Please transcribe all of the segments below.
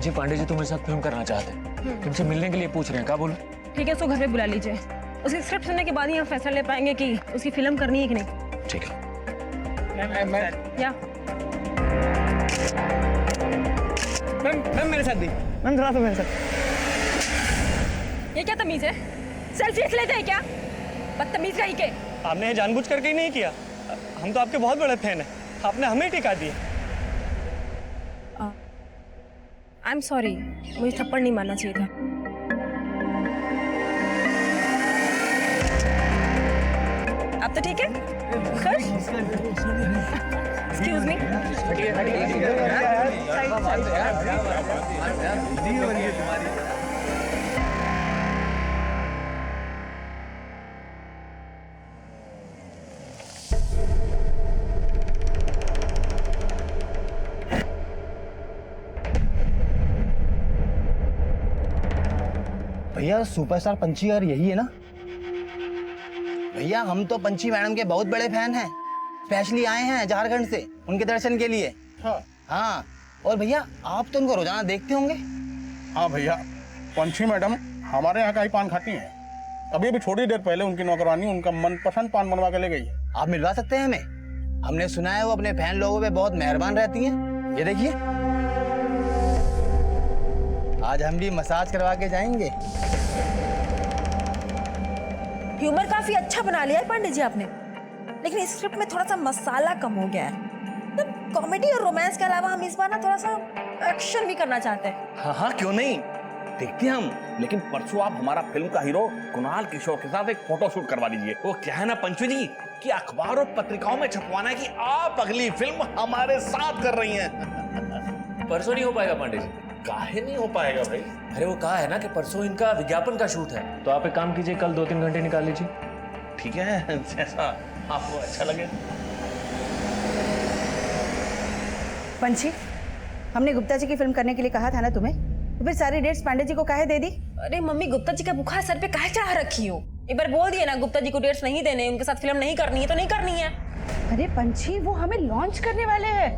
जी पांडे जी तुम्हारे साथ फिल्म करना चाहते हैं, तुमसे मिलने के लिए पूछ रहे हैं, क्या बोलो? ठीक है, उसको घर पे बुला लीजिए। उसकी स्क्रिप्ट सुनने के बाद ही हम फैसला ले पाएंगे कि उसकी फिल्म करनी है कि नहीं। ठीक है। या मैम मेरे साथ भी, मैम थोड़ा सा मेरे साथ। ये क्या तमीज है? सेल्फी लेते हैं क्या? बदतमीज रही के। आपने जानबूझ करके ही नहीं किया, हम तो आपके बहुत बड़े फैन हैं, आपने हमें टिका दिया। आई एम सॉरी, मुझे थप्पड़ नहीं मारना चाहिए था। अब तो ठीक है? Excuse me. भैया सुपरस्टार पंची और यही है ना? भैया हम तो पंची मैडम के बहुत बड़े फैन हैं, स्पेशली आए हैं झारखंड से उनके दर्शन के लिए। हाँ और भैया आप तो उनको रोजाना देखते होंगे। हाँ भैया, पंची मैडम हमारे यहाँ का ही पान खाती हैं। अभी अभी थोड़ी देर पहले उनकी नौकरानी उनका मनपसंद पान बनवा के ले गई है। आप मिलवा सकते हैं हमें? हमने सुना है वो अपने फैन लोगों पे बहुत मेहरबान रहती हैं। ये देखिए, आज हम भी मसाज करवा के जाएंगे। ह्यूमर काफी अच्छा बना लिया है पांडे जी आपने, लेकिन इस स्क्रिप्ट में थोड़ा सा मसाला कम हो गया है। मतलब कॉमेडी और रोमांस के अलावा हम इस बार ना थोड़ा सा एक्शन भी करना चाहते हैं। हाँ हाँ क्यों नहीं, देखते हैं हम। लेकिन परसों आप हमारा फिल्म का हीरो कुणाल किशोर के साथ एक फोटो शूट करवा दीजिए। वो क्या है ना पंचू जी कि अखबार और पत्रिकाओं में छपवाना है कि आप अगली फिल्म हमारे साथ कर रही हैं। परसों नहीं हो पाएगा पांडे जी। काहे नहीं हो पाएगा भाई? अरे वो कहा है ना कि परसों इनका विज्ञापन का शूट है, तो आप एक काम कीजिए, कल 2-3 घंटे निकाल लीजिए। ठीक है, जैसा आपको अच्छा लगे। पंची, हमने गुप्ता जी की फिल्म करने के लिए कहा था ना तुम्हें, तो फिर सारी डेट्स पांडे जी को काहे दे दी? अरे मम्मी, गुप्ता जी का बुखार सर पे काहे चढ़ा रखी हो? एक बार बोल दिए ना गुप्ता जी को डेट्स नहीं देने, उनके साथ फिल्म नहीं करनी है तो नहीं करनी है। अरे पंची, वो हमें लॉन्च करने वाले हैं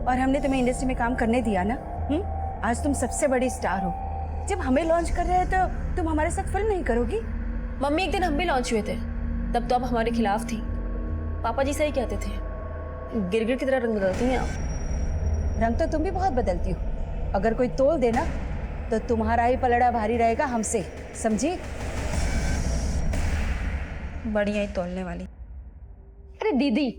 और हमने तुम्हें इंडस्ट्री में काम करने दिया ना। आज तुम सबसे बड़ी स्टार हो, जब हमें लॉन्च कर रहे हैं तो तुम हमारे साथ फिल्म नहीं करोगी? मम्मी, एक दिन हम भी लॉन्च हुए थे, तब तो आप हमारे खिलाफ थी। पापा जी सही कहते थे, गिरगिट की तरह रंग बदलती हैं आप। रंग तो तुम भी बहुत बदलती हो, अगर कोई तोल देना तो तुम्हारा ही पलड़ा भारी रहेगा हमसे, समझी? बढ़िया ही तोलने वाली। अरे दीदी,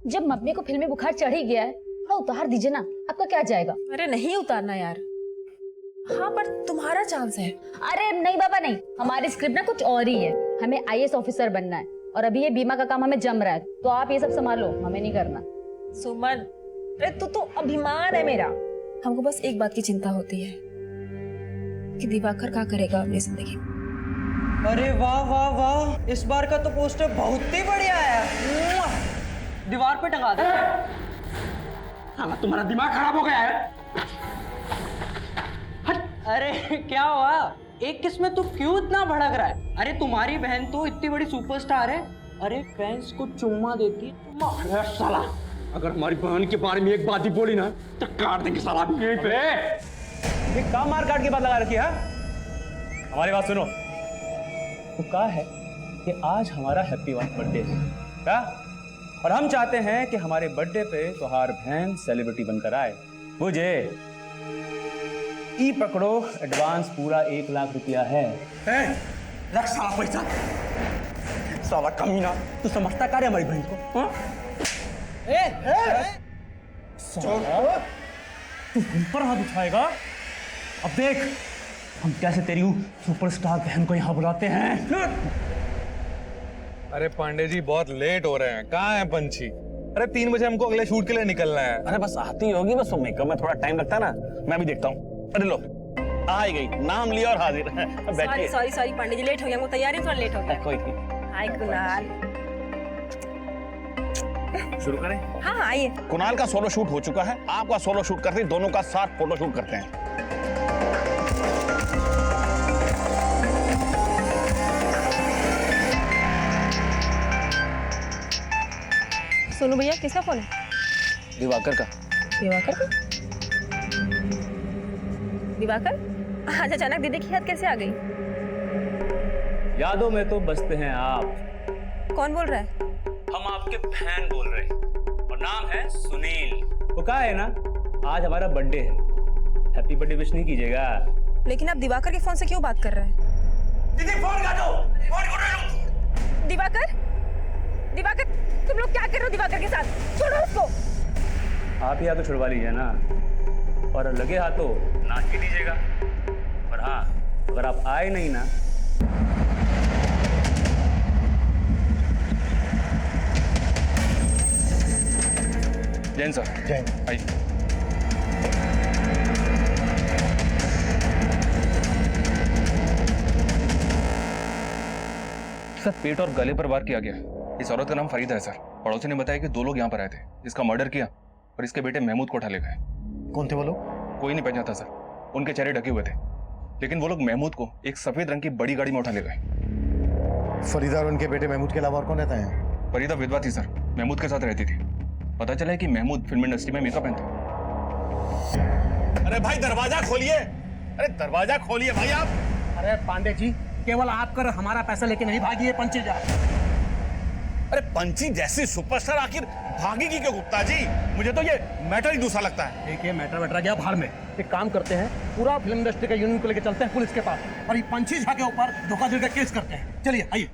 जब मम्मी को फिल्मी बुखार चढ़ ही गया है, थोड़ा उतार दीजिए ना, आपका क्या जाएगा? अरे नहीं उतारना यार। हाँ पर तुम्हारा चांस है। अरे नहीं बाबा नहीं, हमारी स्क्रिप्ट ना कुछ और ही है। हमें आईएएस ऑफिसर बनना है और अभी ये बीमा का काम हमें जम रहा है, तो आप ये सब संभालो, हमें नहीं करना। सुमन, अरे तू तो अभिमान है मेरा। हमको बस एक बात की चिंता होती है कि दिवाकर क्या करेगा अपनी जिंदगी में। अरे वाह वाह वाह, इस बार का तो पोस्टर बहुत ही बढ़िया है, दीवार पे टंगा दे। हाँ, तुम्हारा दिमाग खराब हो गया है। अरे क्या हुआ? एक किस में तू क्यों इतना भड़क रहा है? अरे तुम्हारी बहन तो इतनी बड़ी सुपरस्टार है, अरे फैंस को चुम्मा देती है। अरे साला, अगर हमारी बहन के बारे में एक बात ही बोली ना तो काट देंगे साला यहीं पे। ये काम मार काट के बात लगा रखी है? हमारी बात सुनो, तो कहा है कि आज हमारा हैप्पी बर्थडे है क्या, और हम चाहते हैं कि हमारे बर्थडे पे तुम्हार बहन सेलिब्रिटी बनकर आए। मुझे ई पकड़ो, एडवांस पूरा 1 लाख रुपया है। रख साला पैसा, साला कमीना, तू समझता क्या रे हमारी बहन को? हाँ? तू हम पर हाथ उठाएगा? अब देख हम कैसे तेरी सुपरस्टार बहन को यहाँ बुलाते हैं। अरे पांडे जी बहुत लेट हो रहे हैं, कहाँ है पंछी? अरे 3 बजे हमको अगले शूट के लिए निकलना है। अरे बस आती होगी, बस मेकअप में थोड़ा टाइम लगता है ना, मैं भी देखता हूँ। अरे लो आ ही गई, नाम लिया और हाजिर। बैठिए। सॉरी पांडे जी, लेट हो गया, हमको तैयारी थोड़ा लेट हो गया। कोई नहीं, हाय कुणाल। शुरू करें? हाँ आइए। कुणाल का सोलो शूट हो चुका है, आपका सोलो शूट करते हैं, दोनों का साथ फोटो शूट करते हैं। सोनू भैया, किसका फोन है? दिवाकर का। दिवाकर का? दिवाकर, आज अचानक दीदी की याद कैसे आ गई? यादों में तो बसते हैं आप। कौन बोल रहा है? हम आपके फैन बोल रहे हैं और नाम है सुनील। वो कहा है ना, आज हमारा बर्थडे है, हैप्पी बर्थडे विश नहीं कीजिएगा? लेकिन आप दिवाकर के फोन से क्यों बात कर रहे हैं? दीदी फोन काटो, फोन काटो। दिवाकर, दिवाकर, तुम लोग क्या कर रहे हो दिवाकर के साथ? छोड़ो उसको। आप ही हाथों छुड़वा लीजिए ना, और लगे हाथों नाच भी दीजिएगा। और हाँ, अगर आप आए नहीं ना, जैन सर, जैन आइए। सर पेट और गले पर वार किया गया। इस औरत का नाम फरीदा है सर। पड़ोसी ने बताया कि 2 लोग यहाँ पर आए थे, इसका मर्डर किया और इसके बेटे महमूद को उठा ले गए। कौन थे वो लोग? कोई नहीं पहचाना सर, उनके चेहरे ढके हुए थे, लेकिन वो लोग महमूद को एक सफेद रंग की बड़ी गाड़ी में उठा ले गए। फरीदा और उनके बेटे महमूद के अलावा और कौन रहता है? फरीदा विधवा थी सर, महमूद के साथ रहती थी। पता चला है कि महमूद फिल्म इंडस्ट्री में मेकअप मैन था। अरे भाई दरवाजा खोलिए, अरे दरवाजा खोलिए भाई आप। अरे पांडे जी, केवल आप कर हमारा पैसा लेके नहीं भागिए पंची जा। अरे पंची जैसी सुपरस्टार आखिर भागेगी क्यों गुप्ता जी? मुझे तो ये मैटर ही दूसरा लगता है। देखिए मैटर वेटर गया भाड़ में। एक काम करते हैं, पूरा फिल्म इंडस्ट्री का यूनियन को लेकर चलते हैं पुलिस के पास और ये पंची झा के ऊपर धोखाधड़ी का केस करते हैं। चलिए आइए।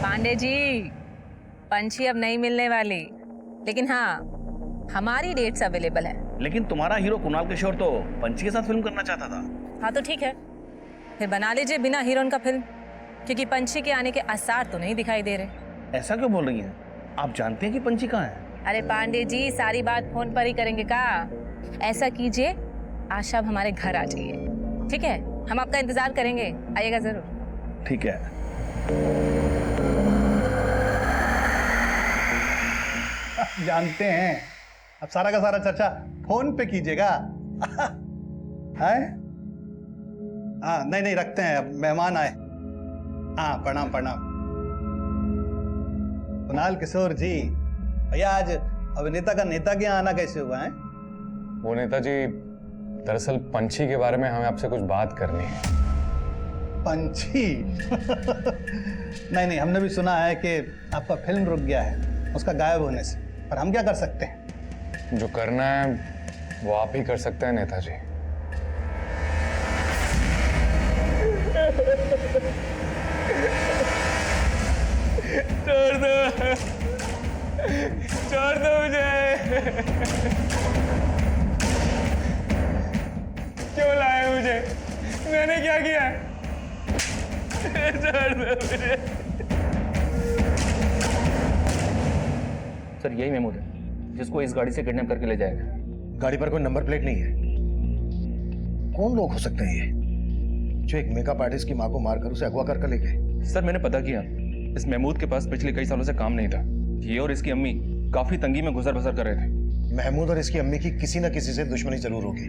पांडे जी, पंछी अब नहीं मिलने वाली, लेकिन हाँ हमारी डेट्स अवेलेबल है। लेकिन तुम्हारा हीरो कुणाल किशोर तो पंची के साथ फिल्म करना चाहता था। हाँ तो ठीक है, फिर बना लीजिए बिना हीरोइन का फिल्म, क्योंकि पंछी के आने के आसार तो नहीं दिखाई दे रहे। ऐसा क्यों बोल रही हैं? आप जानते हैं कि पंची कहाँ है? अरे पांडे जी, सारी बात फोन पर ही करेंगे का? ऐसा कीजिए, आज शाम हमारे घर आ जाइए, ठीक है? हम आपका इंतजार करेंगे, आइएगा जरूर। ठीक है। जानते हैं, अब सारा का सारा चर्चा फोन पे कीजिएगा। है? हाँ नहीं नहीं रखते हैं, अब मेहमान आए। हाँ प्रणाम प्रणाम। कुणाल किशोर जी, भैया आज अभिनेता का नेता के यहाँ आना कैसे हुआ है? वो नेताजी, दरअसल पंछी के बारे में हमें आपसे कुछ बात करनी है। पंछी? नहीं नहीं, हमने भी सुना है कि आपका फिल्म रुक गया है उसका गायब होने से, पर हम क्या कर सकते हैं? जो करना है वो आप ही कर सकते हैं नेताजी। छोड़ दो मुझे। क्यों लाए मुझे? मैंने क्या किया? छोड़ दो मुझे। सर यही महमूद है जिसको इस गाड़ी से किडनैप करके ले जाएगा। गाड़ी पर कोई नंबर प्लेट नहीं है। कौन लोग हो सकते हैं ये जो एक मेकअप आर्टिस्ट की मां को मारकर उसे अगवा कर ले गए? सर मैंने पता किया, इस महमूद के पास पिछले कई सालों से काम नहीं था। ये और इसकी अम्मी काफी तंगी में गुजर बसर कर रहे थे। महमूद और इसकी अम्मी की किसी न किसी से दुश्मनी जरूर होगी।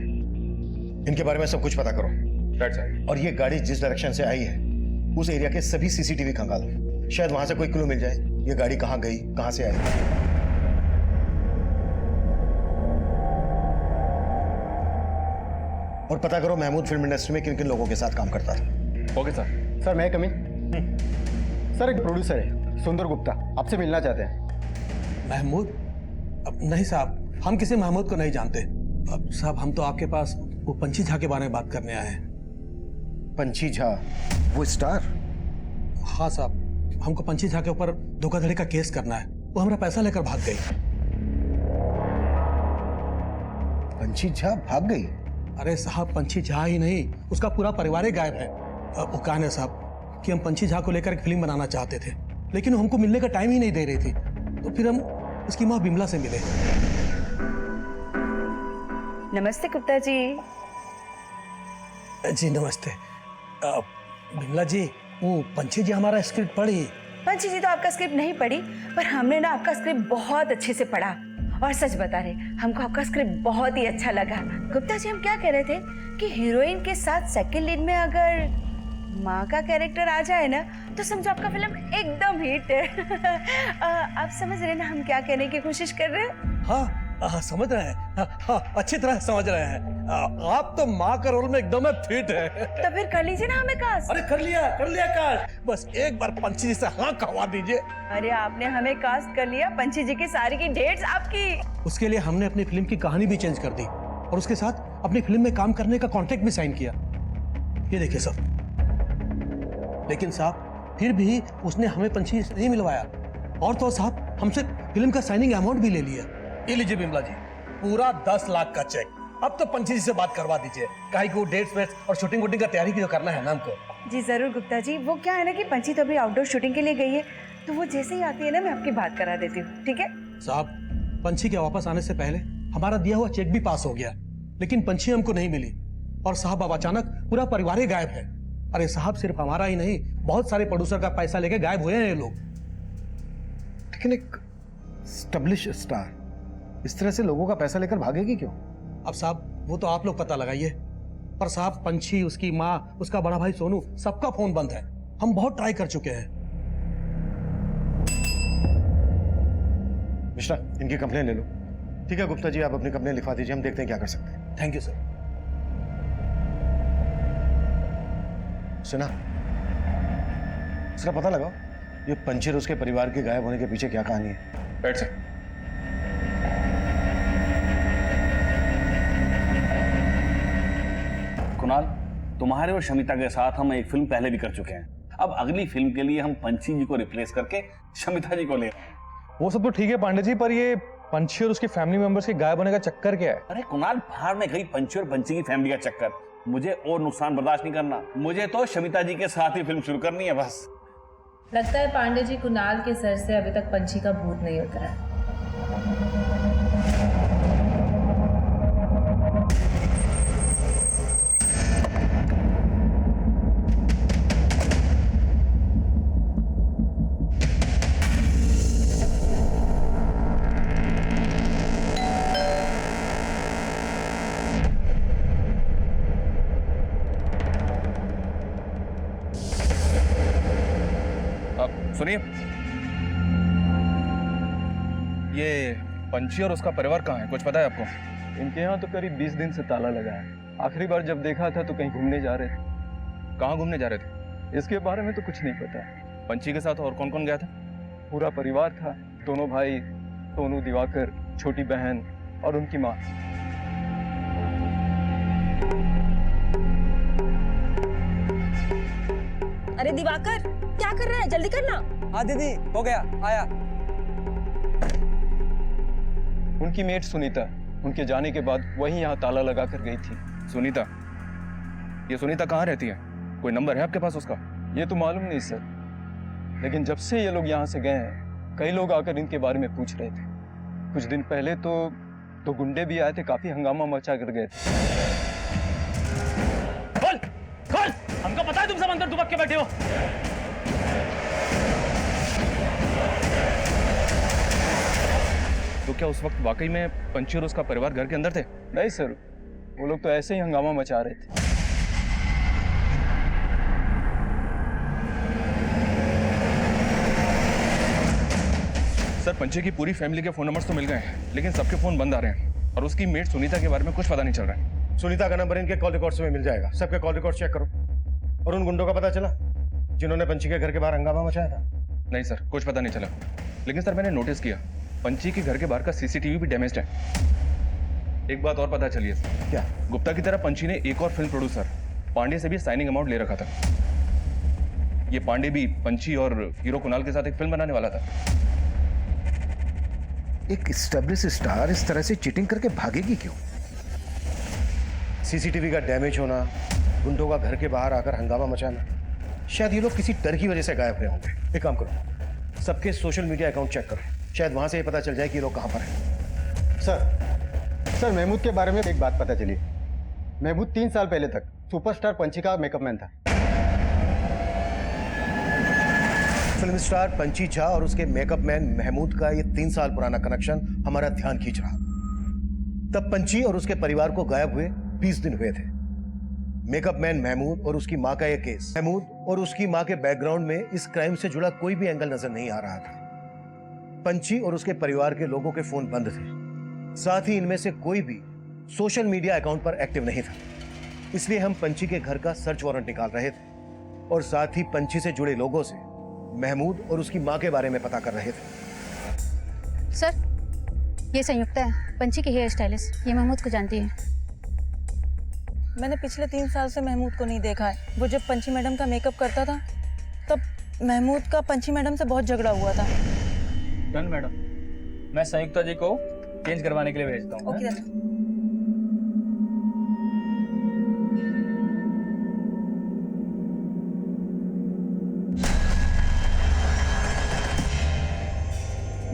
इनके बारे में सब कुछ पता करो। और ये गाड़ी जिस डायरेक्शन से आई है उस एरिया के सभी सीसीटीवी खंगालो, शायद वहां से कोई क्लू मिल जाए ये गाड़ी कहां गई, कहां से आई। और पता करो महमूद फिल्म इंडस्ट्री में किन किन लोगों के साथ काम करता था। Okay sir. सर मैं कमी सर, एक प्रोड्यूसर है सुंदर गुप्ता, आपसे मिलना चाहते हैं। महमूद? अब नहीं साहब, हम किसी महमूद को नहीं जानते। अब साहब हम तो आपके पास वो पंछी झा के बारे में बात करने आए हैं। पंछी झा, वो स्टार? हाँ साहब, हमको पंछी झा के ऊपर धोखाधड़ी का केस करना है। वो हमारा पैसा लेकर भाग गई। पंछी झा भाग गई? अरे साहब पंछी झा ही नहीं, उसका पूरा परिवार ही गायब है। वो कहा है साहब कि हम पंछी झा को लेकर एक फिल्म बनाना चाहते थे, लेकिन हमको मिलने का टाइम ही नहीं दे रही थी। तो फिर हम उसकी माँ बिमला से मिले। नमस्ते गुप्ता जी। जी नमस्ते। बिमला जी, वो पंछी जी हमारा स्क्रिप्ट पढ़ी? पंछी जी तो आपका स्क्रिप्ट नहीं पढ़ी, पर हमने ना आपका स्क्रिप्ट बहुत अच्छे से पढ़ा और सच बता रहे, हमको आपका स्क्रिप्ट बहुत ही अच्छा लगा। गुप्ता जी, हम क्या कह रहे थे कि हीरोइन के साथ सेकंड लीड में अगर माँ का कैरेक्टर आ जाए ना, तो समझो आपका फिल्म एकदम हिट है। आप समझ रहे ना हम क्या कहने की कोशिश कर रहे हैं? हाँ, समझ रहे हैं। हाँ, अच्छी तरह समझ रहे हैं। आप तो माँ का रोल में एकदम फिट है। तो फिर कर लीजिए ना हमें कास्ट। अरे कर लिया कास्ट। बस एक बार पंछी जी से हाँ कहवा दीजिए। अरे आपने हमें कास्ट कर लिया, पंछी जी की सारी की डेट्स आपकी। उसके लिए हमने अपनी फिल्म की कहानी भी चेंज कर दी और उसके साथ अपनी फिल्म में काम करने का कॉन्ट्रैक्ट भी साइन किया। ये देखिए सब। लेकिन साहब फिर भी उसने हमें पंछी से नहीं मिलवाया, और तो साहब हमसे फिल्म का साइनिंग अमाउंट भी ले लिया। ये लीजिए बिमला जी, पूरा 10 लाख का चेक। अब तो पंछी जी से बात करवा दीजिए, काहे को डेट्स वेट्स और शूटिंग वूटिंग का तैयारी की जो करना है ना हमको। जी जरूर गुप्ता जी। वो क्या है ना कि पंछी तो अभी आउटडोर शूटिंग के लिए गई है, तो वो जैसे ही आती है ना मैं आपकी बात करा देती हूँ, ठीक है? साहब पंछी के वापस आने से पहले हमारा दिया हुआ चेक भी पास हो गया, लेकिन पंछी हमको नहीं मिली। और साहब अब अचानक पूरा परिवार ही गायब है। अरे साहब सिर्फ हमारा ही नहीं, बहुत सारे प्रोड्यूसर का पैसा लेके गायब हुए हैं ये लोग। लेकिन एक स्टैब्लिश स्टार इस तरह से लोगों का पैसा लेकर भागेगी क्यों? अब साहब वो तो आप लोग पता लगाइए, पर साहब पंछी, उसकी माँ, उसका बड़ा भाई सोनू, सबका फोन बंद है। हम बहुत ट्राई कर चुके हैं। मिश्रा, इनकी कंप्लेन ले लो। ठीक है गुप्ता जी, आप अपनी कंप्लेन लिखवा दीजिए, हम देखते हैं क्या कर सकते हैं। Thank you sir. सुना, इसका पता लगाओ ये पंछी और उसके परिवार के गायब होने के पीछे क्या कहानी है। बैठ सर। कुणाल, तुम्हारे और शमिता के साथ हम एक फिल्म पहले भी कर चुके हैं। अब अगली फिल्म के लिए हम पंछी जी को रिप्लेस करके शमिता जी को ले रहे हैं। वो सब तो ठीक है पांडे जी, पर ये पंछी और उसके फैमिली मेंबर्स के गायब होने का चक्कर क्या है? अरे कुणाल, बाहर में गई पंछी और पंछी की फैमिली का चक्कर, मुझे और नुकसान बर्दाश्त नहीं करना। मुझे तो शमिता जी के साथ ही फिल्म शुरू करनी है बस। लगता है पांडे जी कुणाल के सर से अभी तक पंछी का भूत नहीं उतरा है। सुनिए, ये पंछी और उसका परिवार कहाँ है, कुछ पता है आपको? इनके यहाँ तो करीब 20 दिन से ताला लगा है। आखिरी बार जब देखा था तो कहीं घूमने जा रहे थे। कहाँ घूमने जा रहे थे? इसके बारे में तो कुछ नहीं पता। पंछी के साथ और कौन कौन गया था? पूरा परिवार था, दोनों भाई, सोनू, दिवाकर, छोटी बहन और उनकी माँ। अरे दिवाकर, क्या कर रहा है? जल्दी करना। हाँ दीदी, हो गया, आया। उनकी मेट सुनीता उनके जाने के बाद वही यहाँ ताला लगा कर गई थी। सुनीता? ये सुनीता कहाँ रहती है? कोई नंबर है आपके पास उसका? ये तो मालूम नहीं सर, लेकिन जब से ये लोग यहाँ से गए हैं कई लोग आकर इनके बारे में पूछ रहे थे। कुछ दिन पहले तो गुंडे भी आए थे, काफी हंगामा मचा कर गए थे। खोल, खोल, हमको पता है तुम सब अंदर दुबक के बैठे हो। तो क्या उस वक्त वाकई में पंछी और उसका परिवार घर के अंदर थे? नहीं सर, वो लोग तो ऐसे ही हंगामा मचा रहे थे। सर, पंछी की पूरी फैमिली के फोन नंबर्स तो मिल गए हैं, लेकिन सबके फोन बंद आ रहे हैं और उसकी मेट सुनीता के बारे में कुछ पता नहीं चल रहा है। सुनीता का नंबर इनके कॉल रिकॉर्ड्स में मिल जाएगा, सबके कॉल रिकॉर्ड चेक करो। और उन गुंडों का पता चला जिन्होंने पंछी के घर के बाहर हंगामा मचाया था? नहीं सर, कुछ पता नहीं चला। लेकिन सर मैंने नोटिस किया पंछी के घर के बाहर का सीसीटीवी भी डैमेज्ड है। एक बात और पता चली है सर। क्या? गुप्ता की तरह पंछी ने एक और फिल्म प्रोड्यूसर पांडे से भी साइनिंग अमाउंट ले रखा था। ये पांडे भी पंछी और हीरो कुणाल के साथ एक फिल्म बनाने वाला था। एक एस्टैब्लिश स्टार इस तरह से चीटिंग करके भागेगी क्यों? सीसीटीवी का डैमेज होना, गुंडों का घर के बाहर आकर हंगामा मचाना, शायद ये लोग किसी डर की वजह से गायब हुए होंगे। एक काम करो, सबके सोशल मीडिया अकाउंट चेक करो, शायद वहां से ये पता चल जाए कि ये लोग कहां पर हैं। सर महमूद के बारे में एक बात पता चली। महमूद 3 साल पहले तक सुपरस्टार पंछी का मेकअप मैन था। फिल्म स्टार पंची झा और उसके मेकअप मैन महमूद का ये 3 साल पुराना कनेक्शन हमारा ध्यान खींच रहा। तब पंची और उसके परिवार को गायब हुए 20 दिन हुए थे। मेकअप मैन महमूद और उसकी मां का यह केस, महमूद और उसकी मां के बैकग्राउंड में इस क्राइम से जुड़ा कोई भी एंगल नजर नहीं आ रहा था। पंची और उसके परिवार के लोगों के फोन बंद थे, साथ ही इनमें से कोई भी सोशल मीडिया अकाउंट पर एक्टिव नहीं था। इसलिए हम पंची के घर का सर्च वारंट निकाल रहे थे और साथ ही पंची से जुड़े लोगों से महमूद और उसकी मां के बारे में पता कर रहे थे। सर, ये संयुक्ता है, पंची की हेयर स्टाइलिस्ट। ये महमूद को जानती है। मैंने पिछले 3 साल से महमूद को नहीं देखा है। वो जब पंची मैडम का मेकअप करता था तब महमूद का पंची मैडम से बहुत झगड़ा हुआ था। डन मैडम, मैं संयुक्ता जी को चेंज करवाने के लिए भेजता हूँ। ओके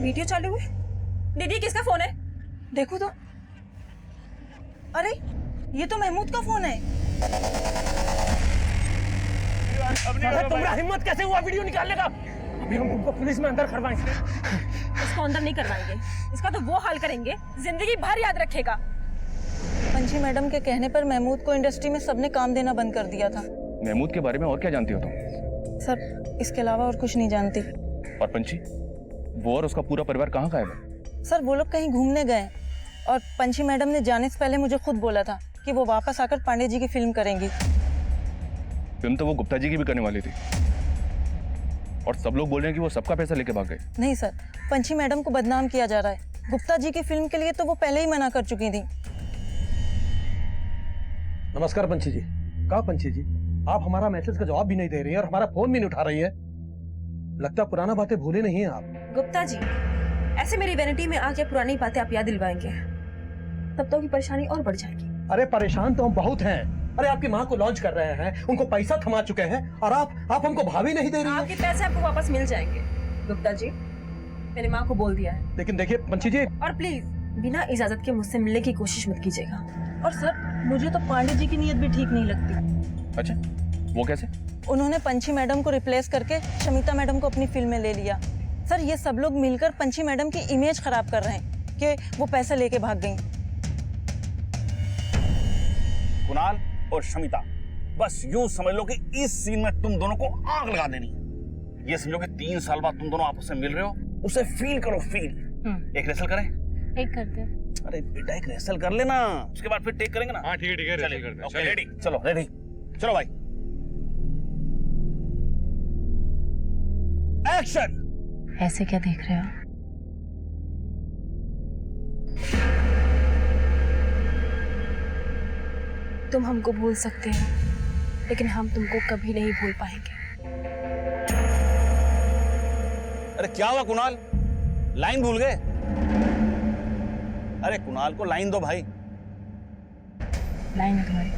वीडियो चालू है। दीदी किसका फोन है? देखो तो। अरे ये तो महमूद का फोन है। तुम्हारा हिम्मत कैसे हुआ वीडियो निकालने का? अभी हम तुमको पुलिस में अंदर करवाएंगे। इसको अंदर नहीं करवाएंगे, इसका तो वो हाल करेंगे जिंदगी भर याद रखेगा। पंची मैडम के कहने पर महमूद को इंडस्ट्री में सबने काम देना बंद कर दिया था। महमूद के बारे में और क्या जानती हो तुम? सर, इसके अलावा और कुछ नहीं जानती। और पंची, वो और उसका पूरा परिवार कहाँ गायब है? सर, वो लोग कहीं घूमने गए और पंची मैडम ने जाने से पहले मुझे खुद बोला था कि वो वापस आकर पांडे जी की फिल्म करेंगी। फिल्म तो वो गुप्ता जी की भी करने वाली थी और सब लोग बोल रहे हैं कि वो सबका पैसा लेके भाग गए। नहीं सर, पंची मैडम को बदनाम किया जा रहा है। गुप्ता जी की फिल्म के लिए तो वो पहले ही मना कर चुकी थी। नमस्कार पंची जी। कहा पंची जी, आप हमारा मैसेज का जवाब भी नहीं दे रही हैं और हमारा फोन भी नहीं उठा रही है। लगता है पुराना बातें भूले नहीं हैं आप। गुप्ता जी, ऐसे मेरी वैनिटी में आके पुरानी बातें आप याद दिलवाएंगे, तब तो की परेशानी और बढ़ जाएगी। अरे परेशान तो हम बहुत हैं। अरे आपकी माँ को लॉन्च कर रहे हैं, उनको पैसा थमा चुके हैं और आप हमको भाभी नहीं दे रही हैं। आपके पैसे आपको वापस मिल जाएंगे गुप्ता जी, मैंने माँ को बोल दिया है। लेकिन देखिए पंची जी, और प्लीज बिना इजाजत के मुझसे मिलने की कोशिश मत कीजिएगा। और सर, मुझे तो पांडे जी की नीयत भी ठीक नहीं लगती। अच्छा, वो कैसे? उन्होंने पंची मैडम को रिप्लेस करके शमिता मैडम को अपनी फिल्म में ले लिया। सर, ये सब लोग मिलकर पंची मैडम की इमेज खराब कर रहे हैं कि वो पैसा लेके भाग गई। कुणाल और शमिता, बस यूं समझ लो कि इस सीन में तुम दोनों को आग लगा देनी है। ये समझो कि 3 साल बाद तुम दोनों आपस में मिल रहे हो, उसे फील करो, फील। एक रेसल करें? एक करते हैं। अरे बेटा, एक रेसल कर लेना, उसके बाद फिर टेक करेंगे ना। हाँ ठीक है, चलिए, ओके, रेडी, चलो रेडी, चलो भाई, एक्शन। ऐसे क्या देख रहे हो? तुम हमको भूल सकते हो, लेकिन हम तुमको कभी नहीं भूल पाएंगे। अरे क्या हुआ कुणाल, लाइन भूल गए? अरे कुणाल को लाइन दो भाई। लाइन है तुम्हारी।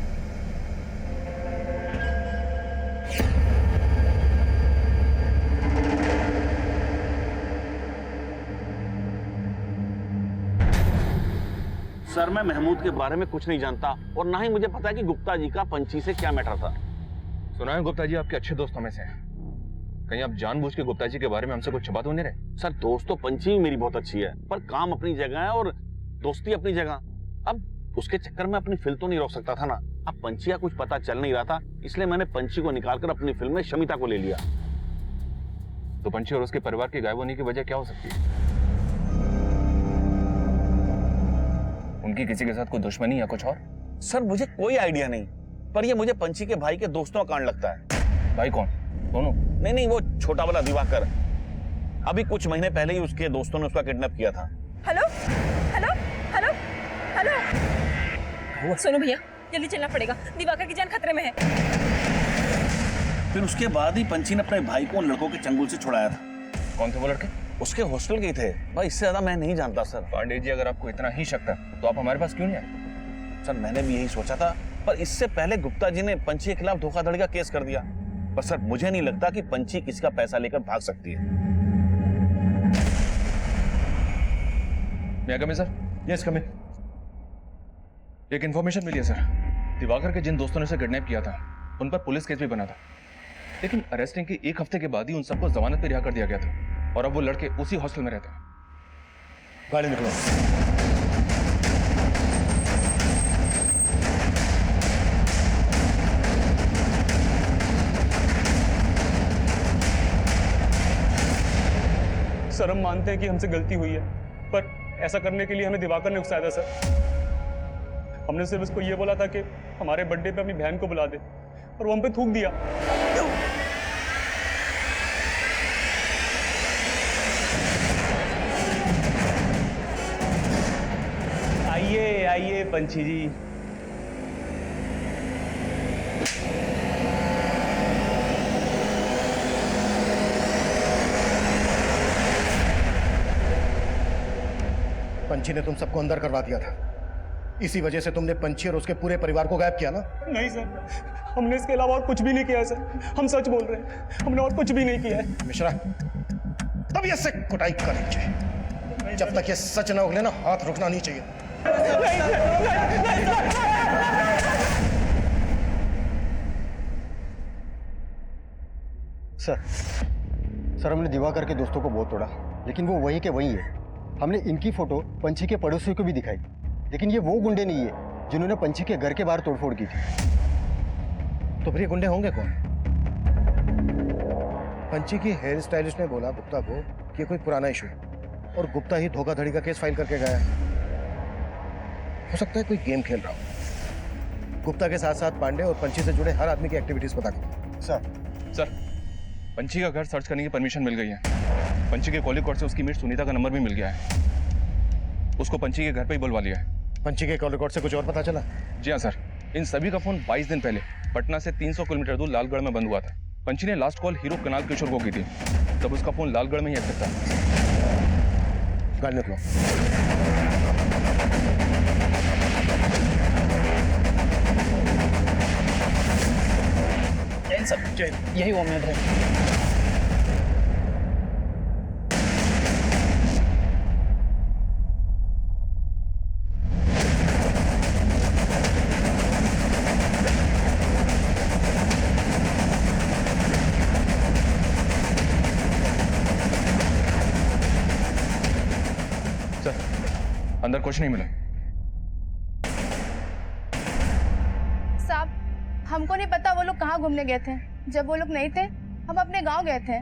सर, मैं महमूद के बारे में कुछ नहीं जानता और ना ही मुझे पता है कि गुप्ता जी का पंची से क्या मैटर था। सुना है गुप्ता जी आपके अच्छे दोस्तों में से हैं। कहीं आप जानबूझ के गुप्ता जी के बारे में हमसे कुछ छुपा तो नहीं रहे? सर, दोस्त तो पंची भी मेरी बहुत अच्छी है, पर काम अपनी जगह है और दोस्ती अपनी जगह। अब उसके चक्कर में अपनी फिल्म तो नहीं रोक सकता था ना। अब पंची का कुछ पता चल नहीं रहा था, इसलिए मैंने पंची को निकालकर अपनी फिल्म में शमिता को ले लिया। तो पंची और उसके परिवार के गायब होने की वजह क्या हो सकती है? उनकी किसी के साथ कोई दुश्मनी या कुछ और? सर, मुझे कोई आइडिया नहीं, पर ये मुझे पंची के भाई के दोस्तों का कांड लगता है। भाई कौन? दोनों? नहीं, वो छोटा वाला दिवाकर। अभी कुछ महीने पहले ही उसके दोस्तों ने उसका किडनैप किया था। हेलो हेलो हेलो हेलो, सुनो भैया, जल्दी चलना पड़ेगा, दिवाकर की जान खतरे में है। फिर उसके बाद ही पंची ने अपने भाई को उन लड़कों के चंगुल से छुड़ाया था। कौन थे वो लड़के? उसके हॉस्टल के थे भाई, इससे ज्यादा मैं नहीं जानता सर। पांडे जी, अगर आपको इतना ही शक था तो आप हमारे पास क्यों नहीं आए? सर, मैंने भी यही सोचा था, पर इससे पहले गुप्ता जी ने पंची के खिलाफ धोखाधड़ी का केस कर दिया। पर सर, मुझे नहीं लगता कि पंची किसी का पैसा लेकर भाग सकती है। मैं आ गया सर। यस, कम इन। एक इन्फॉर्मेशन मिली है सर। दिवाकर के जिन दोस्तों ने उसे किडनैप किया था उन पर पुलिस केस भी बना था। लेकिन अरेस्टिंग के 1 हफ्ते के बाद ही उन सबको जमानत पे रिहा कर दिया गया था और अब वो लड़के उसी हॉस्टल में रहते हैं। गाड़ी निकलो। सर हम मानते हैं कि हमसे गलती हुई है, पर ऐसा करने के लिए हमें दिवाकर ने उकसाया था सर। हमने सिर्फ उसको ये बोला था कि हमारे बर्थडे पे अपनी बहन को बुला दे, और वो हम पे थूक दिया। आइए आइए पंछी जी। पंछी ने तुम सबको अंदर करवा दिया था, इसी वजह से तुमने पंछी और उसके पूरे परिवार को गायब किया ना? नहीं सर, हमने इसके अलावा और कुछ भी नहीं किया है सर। हम सच बोल रहे हैं, हमने और कुछ भी नहीं किया है। मिश्रा, तब ये से कुटाई करेंगे। जब तक ये सच ना उगले ना, हाथ रुकना नहीं चाहिए। सर हमने दिवाकर के दोस्तों को बहुत तोड़ा, लेकिन वो वहीं के वहीं है। हमने इनकी फोटो पंछी के पड़ोसियों को भी दिखाई, लेकिन ये वो गुंडे नहीं है जिन्होंने पंछी के घर के बाहर तोड़फोड़ की थी। तो फिर ये गुंडे होंगे कौन? पंछी की हेयर स्टाइलिस्ट ने बोला गुप्ता को कि ये कोई पुराना इशू है, और गुप्ता ही धोखाधड़ी का केस फाइल करके गया है। हो सकता है कोई गेम खेल रहा हो। गुप्ता के साथ साथ पांडे और पंछी से जुड़े हर आदमी की एक्टिविटीज पता करो। सर, पंछी का घर सर्च करने की परमिशन मिल गई है। पंछी के कॉलिंग कोड से उसकी मीट सुनीता का नंबर भी मिल गया है। उसको पंछी के घर पे ही बुलवा लिया है। पंछी के कॉल रिकॉर्ड से कुछ और पता चला? जी हाँ सर, इन सभी का फोन 22 दिन पहले पटना से 300 किलोमीटर दूर लालगढ़ में बंद हुआ था। पंछी ने लास्ट कॉल हीरो कुणाल किशोर को की थी, तब उसका फोन लालगढ़ में ही एक्टिव था। गाड़ी निकलो। सर यही वो उम्मीद है। अंदर कुछ नहीं मिला। साहब हमको नहीं पता वो लोग कहाँ घूमने गए थे। जब वो लोग नहीं थे हम अपने गांव गए थे।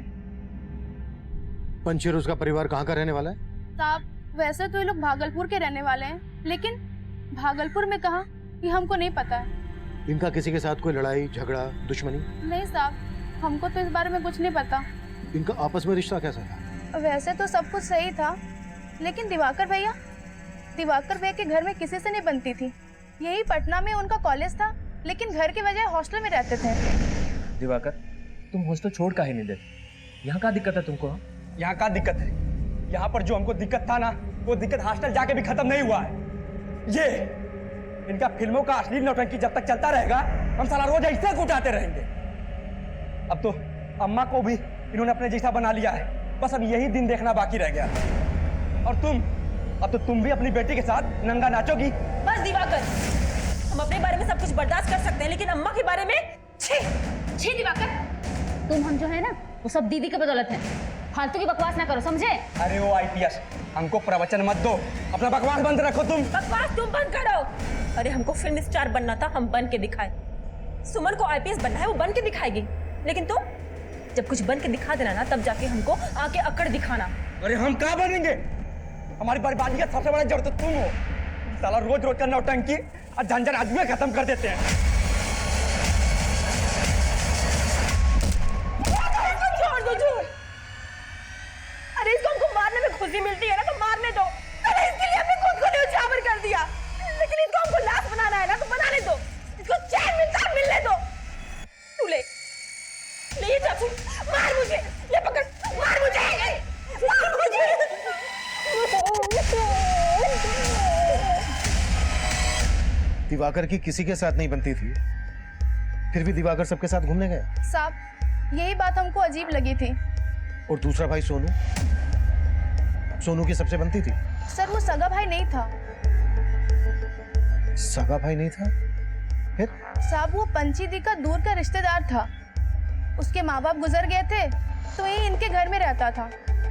पंछी और उसका परिवार कहाँ का रहने वाला है? साहब वैसे तो ये लोग भागलपुर के रहने वाले हैं, लेकिन भागलपुर में कहाँ ये हमको नहीं पता है। इनका किसी के साथ कोई लड़ाई झगड़ा दुश्मनी? नहीं साहब, हमको तो इस बारे में कुछ नहीं पता। इनका आपस में रिश्ता कैसा था? वैसे तो सब कुछ सही था, लेकिन दिवाकर भैया के घर में किसी से नहीं बनती थी। यही पटना में उनका कॉलेज था, लेकिन घर के बजाय हॉस्टल में रहते थे। दिवाकर, तुम हॉस्टल छोड़ काहे नहीं देते? यहाँ का दिक्कत है तुमको? यहाँ का दिक्कत है? यहाँ पर जो हमको दिक्कत था ना, वो दिक्कत हॉस्टल जाके भी खत्म नहीं हुआ है। ये इनका फिल्मों का अश्लील नौटंकी जब तक चलता रहेगा, हम साला रोज ऐसे कुटाते रहेंगे। अब तो अम्मा को भी इन्होंने अपने जैसा बना लिया है। बस अब यही दिन देखना बाकी रह गया। और अब तो तुम भी अपनी बेटी के साथ नंगा नाचोगी। बस दिवाकर, हम अपने बारे में सब कुछ बर्दाश्त कर सकते हैं, लेकिन अम्मा के बारे में छी दिवाकर। तुम हम जो है ना, वो सब दीदी की बदौलत है। फालतू की बकवास ना करो, समझे? अरे वो आईपीएस, हमको प्रवचन मत दो, अपना बकवास बंद रखो। बकवास तुम बंद करो। अरे हमको फिल्म स्टार बनना था, हम बन के दिखाए। सुमन को आईपीएस बनना है, वो बन के दिखाएगी। लेकिन तुम जब कुछ बन के दिखा देना ना, तब जाके हमको आके अकड़ दिखाना। अरे हम कहाँ बनेंगे? हमारी बर्बादी का सबसे बड़ा जड़ तो तुम हो। साला रोज रोज का नौटंकी और झंझट आदमी खत्म कर देते हैं। छोड़ दो। अरे इसको हमको मारने में खुशी मिलती है ना, तो मारने दो। अरे इसके लिए हमने खुद को न्यौछावर कर दिया, लेकिन इसको हमको लाश बनाना है ना, तो बनाने दो। इसको चैन मिलता है, मिलने दो। तू ले ये चाकू, मार मुझे। ये पकड़, मार मुझे। दिवाकर की किसी के साथ नहीं बनती थी, फिर भी दिवाकर सबके साथ घूमने गए। साहब यही बात हमको अजीब लगी थी। और दूसरा भाई सोनू की सबसे बनती थी। सर वो सगा भाई नहीं था। सगा भाई नहीं था? फिर? साहब वो पंची दी का दूर का रिश्तेदार था। उसके माँ बाप गुजर गए थे तो ये इनके घर में रहता था।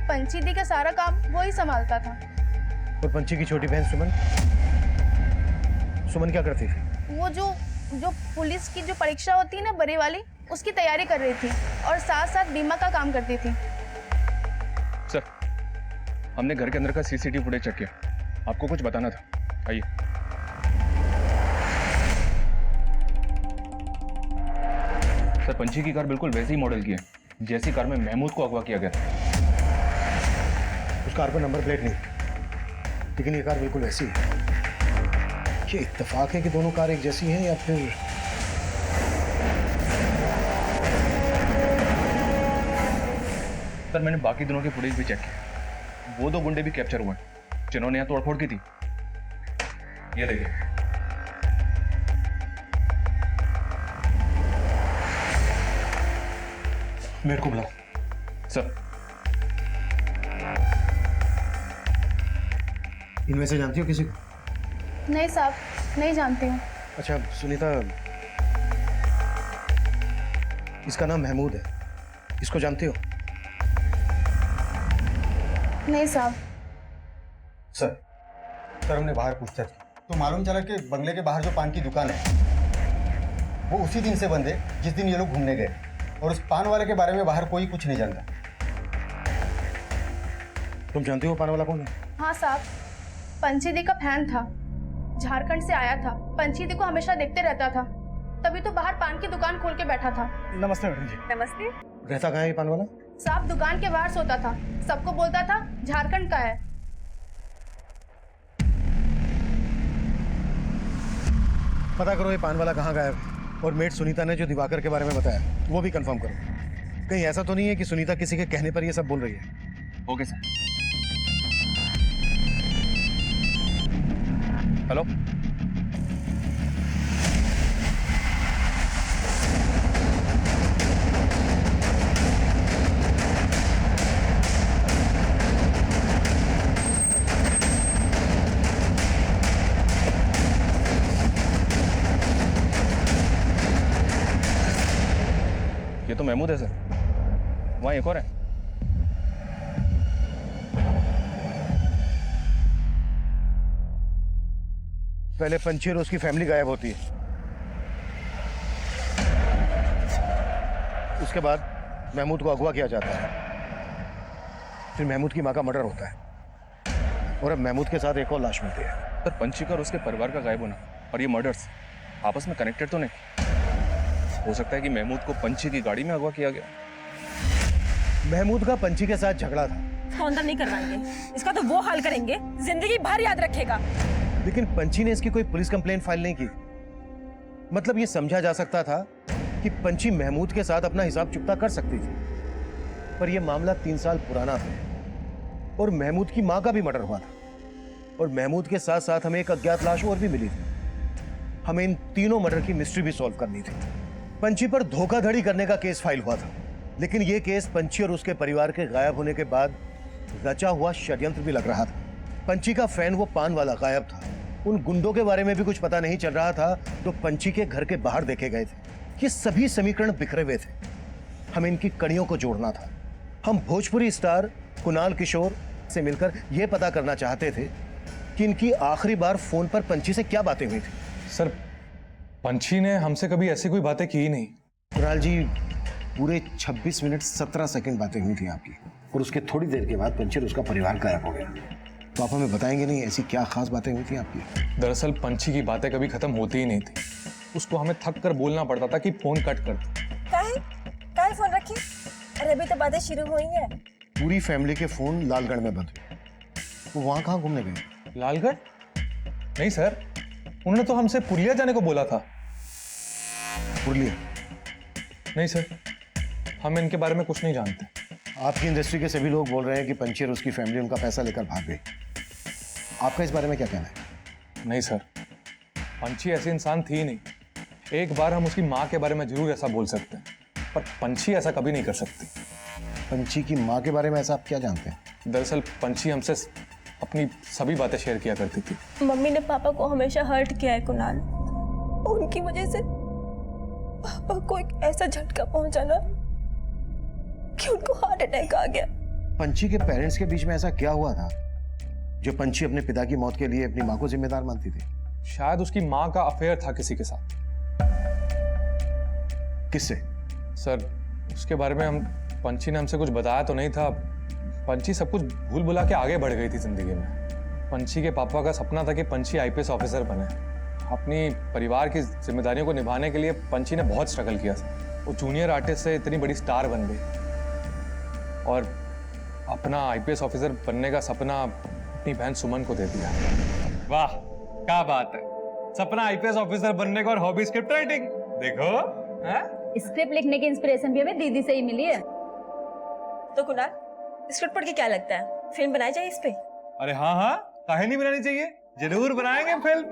पंची दी का सारा काम वही संभालता था। और पंची की छोटी बहन सुमन, सुमन क्या करती थी? वो जो पुलिस की जो परीक्षा होती है ना, बड़ी वाली, उसकी तैयारी कर रही थी और साथ साथ बीमा का काम करती थी। सर, हमने घर के अंदर का सीसीटीवी फुटेज चेक किया, आपको कुछ बताना था, आइए। सर, पंची की कार बिल्कुल वैसी मॉडल की है जैसी कार में महमूद को अगवा किया गया था। उस कार पर नंबर प्लेट नहीं, लेकिन ये कार बिल्कुल वैसी है। ये इत्तेफाक है कि दोनों कार एक जैसी हैं या फिर सर, मैंने बाकी दोनों के फुटेज भी चेक किया, वो 2 गुंडे भी कैप्चर हुए जिन्होंने यहाँ तोड़फोड़ की थी। ये देखिए, मेरे को बुलाओ। सर, इनमें से जानती हो किसी को? नहीं साहब, नहीं जानती हूँ। अच्छा सुनीता, इसका नाम महमूद है, इसको जानती हो? नहीं साहब। सर हमने बाहर पूछताछ की तो मालूम चला कि बंगले के बाहर जो पान की दुकान है वो उसी दिन से बंद है जिस दिन ये लोग घूमने गए, और उस पान वाले के बारे में बाहर कोई कुछ नहीं जानता। तुम जानती हो पान वाला कौन है? हाँ साहब, पंची दी का फैन था, झारखंड से आया था, पंची दी को हमेशा देखते रहता था, तभी तो बाहर पान की दुकान खोल के बैठा था। नमस्ते मैडम जी। नमस्ते। रहता कहाँ है ये पान वाला? साहब दुकान के बाहर सोता था, सबको बोलता था झारखंड का है। पता करो ये पान वाला कहाँ गायब है, और मेट सुनीता ने जो दिवाकर के बारे में बताया वो भी कंफर्म करो। कहीं ऐसा तो नहीं है कि सुनीता किसी के कहने पर ये सब बोल रही है? Okay sir. हेलो, ये तो महमूद है सर, वहाँ एक और है। पहले पंची और उसकी फैमिली गायब होती है, उसके बाद महमूद को अगवा किया जाता है, फिर महमूद की माँ का मर्डर होता है, और अब महमूद के साथ एक और लाश मिलती है। सर, पंची का और उसके परिवार का गायब होना और ये मर्डर्स आपस में कनेक्टेड तो नहीं? हो सकता है कि महमूद को पंची की गाड़ी में अगवा किया गया। महमूद का पंची के साथ झगड़ा था। इसका अंदर नहीं करवाएंगे, इसका तो वो हाल करेंगे जिंदगी भर याद रखेगा। लेकिन पंची ने इसकी कोई पुलिस कंप्लेंट फाइल नहीं की। मतलब ये समझा जा सकता था कि पंची महमूद के साथ अपना हिसाब चुकता कर सकती थी, पर यह मामला 3 साल पुराना था और महमूद की मां का भी मर्डर हुआ था, और महमूद के साथ साथ हमें एक अज्ञात लाश और भी मिली थी। हमें इन तीनों मर्डर की मिस्ट्री भी सॉल्व करनी थी। पंची पर धोखाधड़ी करने का केस फाइल हुआ था, लेकिन यह केस पंची और उसके परिवार के गायब होने के बाद रचा हुआ षड्यंत्र भी लग रहा था। पंची का फैन वो पान वाला गायब था, उन गुंडों के बारे में भी कुछ पता नहीं चल रहा था तो पंची के घर के बाहर देखे गए थे। ये सभी समीकरण बिखरे हुए थे, हमें इनकी कड़ियों को जोड़ना था। हम भोजपुरी स्टार कुणाल किशोर से मिलकर यह पता करना चाहते थे कि इनकी आखिरी बार फोन पर पंची से क्या बातें हुई थी। सर, पंची ने हमसे कभी ऐसी कोई बातें की ही नहीं। कुणाल जी, पूरे 26 मिनट 17 सेकंड बातें हुई थी आपकी, और उसके थोड़ी देर के बाद पंची और उसका परिवार गायब हो गया। तो आप हमें बताएंगे नहीं ऐसी क्या खास बातें हुई थी आपकी? दरअसल पंची की बातें कभी खत्म होती ही नहीं थी, उसको हमें थक कर बोलना पड़ता था कि फोन कट कर। काहे फोन रखी? अरे अभी तो बातें शुरू हुई हैं। पूरी फैमिली के फोन लालगढ़ में बंद हुए। वो वहां कहाँ घूमने गए? लालगढ़? नहीं सर, उन्होंने तो हमसे पुरलिया जाने को बोला था। पुरलिया? नहीं सर, हम इनके बारे में कुछ नहीं जानते। आपकी इंडस्ट्री के सभी लोग बोल रहे हैं कि पंची और उसकी फैमिली उनका पैसा लेकर भाग गई। आपका इस बारे में क्या कहना है? नहीं सर, पंची ऐसी इंसान थी ही नहीं। एक बार हम उसकी माँ के बारे में जरूर ऐसा बोल सकते हैं, पर पंची ऐसा कभी नहीं कर सकती। पंची की माँ के बारे में ऐसा आप क्या जानते हैं? दरअसल पंची हमसे अपनी सभी बातें शेयर किया करती थी। मम्मी ने पापा को हमेशा हर्ट किया है कुणाल, उनकी वजह से पापा को एक ऐसा झटका पहुंचा ना कि उनको हार्ट अटैक आ गया। पंची के पेरेंट्स के बीच में ऐसा क्या हुआ था जो पंची अपने पिता की मौत के लिए अपनी माँ को जिम्मेदार मानती थी? शायद उसकी माँ का अफेयर था किसी के साथ। किससे? सर उसके बारे में पंची ने हमसे कुछ बताया तो नहीं था। पंची सब कुछ भूल भुला के आगे बढ़ गई थी जिंदगी में। पंची के पापा का सपना था कि पंची आईपीएस ऑफिसर बने। अपनी परिवार की जिम्मेदारियों को निभाने के लिए पंची ने बहुत स्ट्रगल किया। वो जूनियर आर्टिस्ट से इतनी बड़ी स्टार बन गई और अपना आईपीएस ऑफिसर बनने का सपना अपनी बहन सुमन को दे दिया। वाह क्या बात है, सपना आईपीएस ऑफिसर बनने का और हॉबी स्क्रिप्ट राइटिंग। देखो स्क्रिप्ट लिखने की इंस्पिरेशन भी हमें दीदी से ही मिली है। तो कुणाल, स्क्रिप्ट पढ़ के क्या लगता है, फिल्म बनाई जाए इस पे? अरे हाँ हाँ, काहे नहीं बनानी चाहिए, जरूर बनाएंगे फिल्म।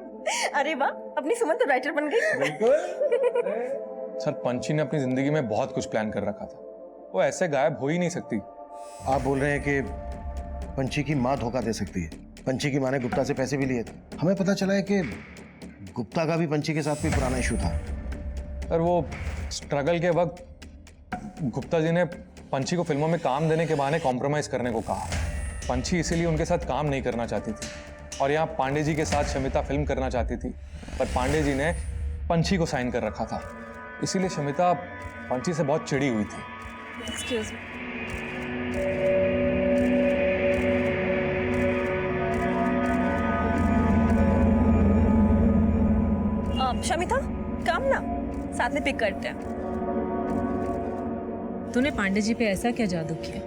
अरे वाह, अपनी सुमन तो राइटर बन गई। बिल्कुल। सर पंची ने अपनी जिंदगी में बहुत कुछ प्लान कर रखा था। वो ऐसे गायब हो ही नहीं सकती। आप बोल रहे हैं कि पंची की माँ धोखा दे सकती है? पंची की माँ ने गुप्ता से पैसे भी लिए थे। हमें पता चला है कि गुप्ता का भी पंची के साथ कोई पुराना इशू था। सर वो स्ट्रगल के वक्त गुप्ता जी ने पंची को फिल्मों में काम देने के बहाने कॉम्प्रोमाइज करने को कहा। पंची इसीलिए उनके साथ काम नहीं करना चाहती थी और यहाँ पांडे जी के साथ शमिता फिल्म करना चाहती थी, पर पांडे जी ने पंची को साइन कर रखा था। इसीलिए शमिता पंची से बहुत चिड़ी हुई थी। Excuse me. शमिता, काम ना साथ में पिक करते हैं। तूने पांडे जी पे ऐसा क्या जादू किया